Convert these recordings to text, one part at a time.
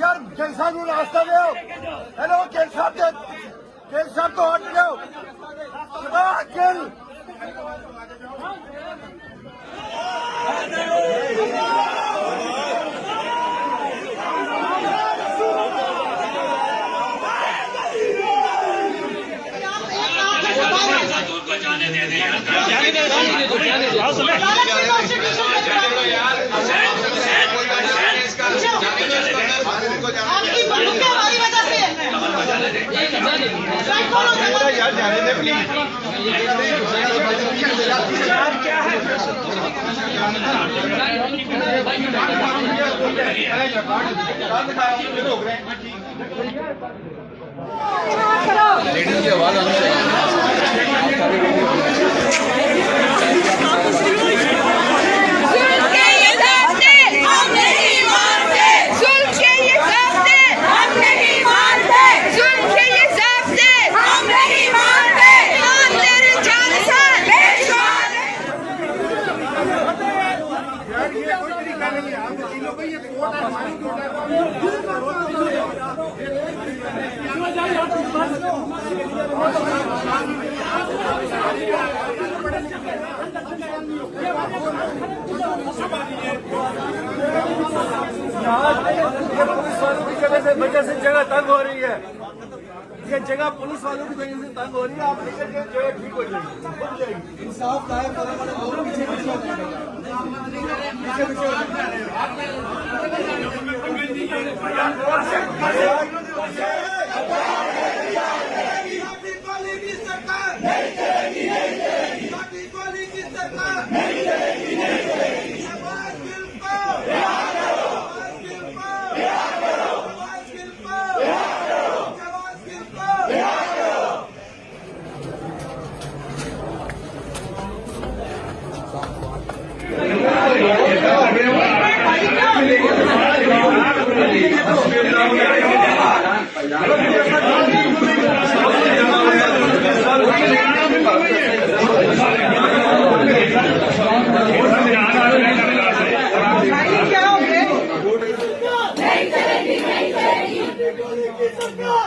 यार गिल साहब रास्ता दो। हेलो गिल साहब तो हट जाओ। गिल जाने दे प्लीज। क्या है लेडीज की आवाज आनी चाहिए। वजह से जगह तंग हो रही है। ये जगह पुलिस वालों की वजह से तंग हो रही है। आप निकल के जगह ठीक हो जाएगी। इंसाफ कायम करने वाले लोग पीछे पीछे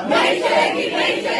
नहीं चलेगी